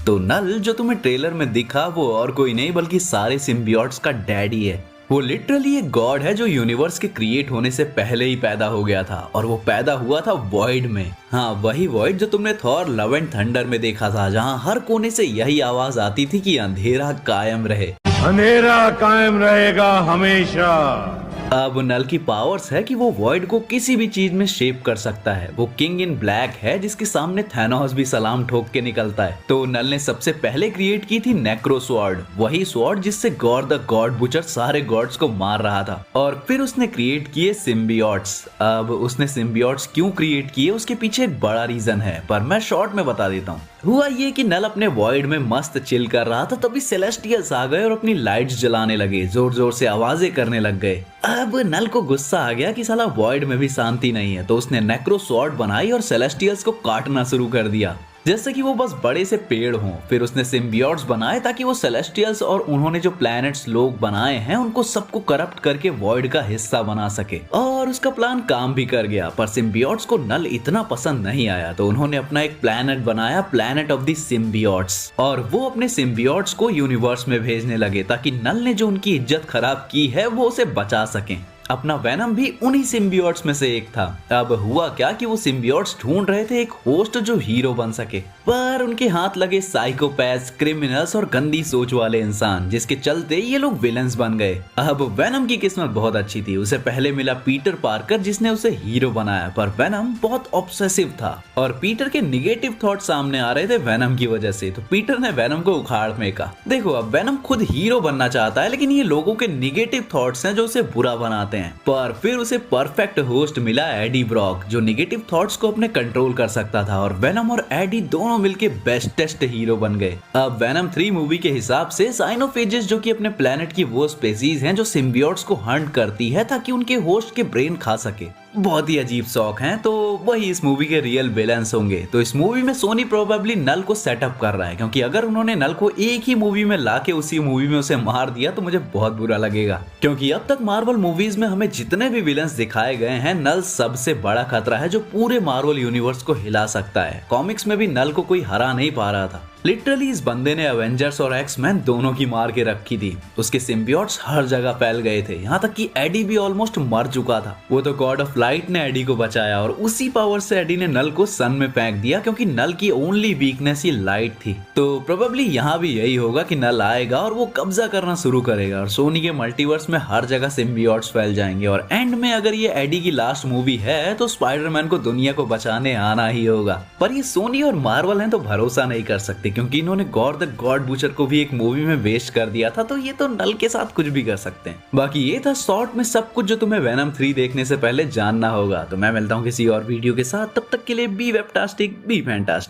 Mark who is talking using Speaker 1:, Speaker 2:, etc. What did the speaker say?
Speaker 1: तो नल जो तुम्हें ट्रेलर में दिखा वो और कोई नहीं बल्कि सारे सिम्बियोट्स का डैडी है। वो लिटरली एक गॉड है जो यूनिवर्स के क्रिएट होने से पहले ही पैदा हो गया था और वो पैदा हुआ था वॉइड में। हाँ, वही वॉइड जो तुमने थॉर लव एंड थंडर में देखा था, जहाँ हर कोने से यही आवाज आती थी कि अंधेरा कायम रहे।
Speaker 2: अंधेरा कायम रहेगा हमेशा।
Speaker 1: अब नल की पावर्स है कि वो वॉइड को किसी भी चीज में शेप कर सकता है। वो किंग इन ब्लैक है जिसके सामने थैनोस भी सलाम ठोक के निकलता है। तो नल ने सबसे पहले क्रिएट की थी नेक्रो स्वॉर्ड, वही स्वॉर्ड जिससे गॉड द गॉड बुचर सारे गॉड्स को मार रहा था। और फिर उसने क्रिएट किए सिम्बियोट्स। अब उसने सिम्बियोट्स क्यों क्रिएट किए उसके पीछे एक बड़ा रीजन है, पर मैं शॉर्ट में बता देता हूँ। हुआ ये कि नल अपने वॉइड में मस्त चिल कर रहा था, तभी सेलेस्टियल्स आ गए और अपनी लाइट्स जलाने लगे, जोर जोर से आवाजें करने लग गए। अब नल को गुस्सा आ गया कि साला वॉइड में भी शांति नहीं है, तो उसने नेक्रो स्वॉर्ड बनाई और सेलेस्टियल्स को काटना शुरू कर दिया जैसे कि वो बस बड़े से पेड़ हों। फिर उसने सिम्बियोट्स बनाए ताकि वो सेलेस्टियल्स और उन्होंने जो प्लैनेट्स लोग बनाए हैं उनको सबको करप्ट करके वॉइड का हिस्सा बना सके। और उसका प्लान काम भी कर गया, पर सिम्बियोट्स को नल इतना पसंद नहीं आया, तो उन्होंने अपना एक प्लैनेट बनाया, प्लैनेट ऑफ द सिम्बियोट्स। और वो अपने सिम्बियोट्स को यूनिवर्स में भेजने लगे ताकि नल ने जो उनकी इज्जत खराब की है वो उसे बचा सके। अपना वेनम भी उन्हीं सिम्बियोट्स में से एक था। अब हुआ क्या कि वो सिम्बियोट्स ढूंढ रहे थे एक होस्ट जो हीरो बन सके, पर उनके हाथ लगे साइकोपैथ्स, क्रिमिनल्स और गंदी सोच वाले इंसान, जिसके चलते ये लोग विलेंस बन गए। अब वेनम की किस्मत बहुत अच्छी थी, उसे पहले मिला पीटर पार्कर जिसने उसे हीरो बनाया, पर वेनम बहुत ऑब्सेसिव था और पीटर के निगेटिव थॉट सामने आ रहे थे वेनम की वजह से, तो पीटर ने वेनम को उखाड़ फेंका। देखो, अब वेनम खुद हीरो बनना चाहता है, लेकिन ये लोगों के निगेटिव थॉट्स हैं जो उसे बुरा बनाते हैं। पर फिर उसे परफेक्ट होस्ट मिला एडी ब्रॉक, जो निगेटिव थॉट्स को अपने कंट्रोल कर सकता था, और वेनम और एडी दोनों मिलके बेस्टेस्ट हीरो बन गए। अब वेनम 3 मूवी के हिसाब से साइनोफेजेस, जो कि अपने प्लेनेट की वो स्पेसीज हैं जो सिम्बियोट्स को हंट करती है ताकि उनके होस्ट के ब्रेन खा सके, बहुत ही अजीब शौक हैं, तो वही इस मूवी के रियल विलेंस होंगे। तो इस मूवी में सोनी प्रोबेबली नल को सेटअप कर रहा है, क्योंकि अगर उन्होंने नल को एक ही मूवी में लाके उसी मूवी में उसे मार दिया तो मुझे बहुत बुरा लगेगा, क्योंकि अब तक मार्वल मूवीज में हमें जितने भी विलेंस दिखाए गए हैं, नल सबसे बड़ा खतरा है जो पूरे मार्वल यूनिवर्स को हिला सकता है। कॉमिक्स में भी नल को कोई हरा नहीं पा रहा था। लिटरली इस बंदे ने एवेंजर्स और एक्स-मैन दोनों की मार के रखी थी। उसके सिम्बियोट्स हर जगह फैल गए थे, यहाँ तक कि एडी भी ऑलमोस्ट मर चुका था। वो तो गॉड ऑफ लाइट ने एडी को बचाया और उसी पावर से एडी ने नल को सन में फेंक दिया, क्योंकि नल की ओनली वीकनेस ही लाइट थी। तो प्रोबेबली यहाँ भी यही होगा कि नल आएगा और वो कब्जा करना शुरू करेगा और सोनी के मल्टीवर्स में हर जगह सिम्बियोट्स फैल जाएंगे। और एंड में अगर ये एडी की लास्ट मूवी है तो स्पाइडरमैन को दुनिया को बचाने आना ही होगा। पर ये सोनी और मार्वल हैं तो भरोसा नहीं कर सकते, क्योंकि इन्होंने गॉड द गॉड बुचर को भी एक मूवी में वेस्ट कर दिया था, तो ये तो नल के साथ कुछ भी कर सकते हैं। बाकी ये था शॉर्ट में सब कुछ जो तुम्हें वेनम 3 देखने से पहले जानना होगा। तो मैं मिलता हूँ किसी और वीडियो के साथ, तब तक के लिए बी वेबटास्टिक, बी फैंटास्टिक।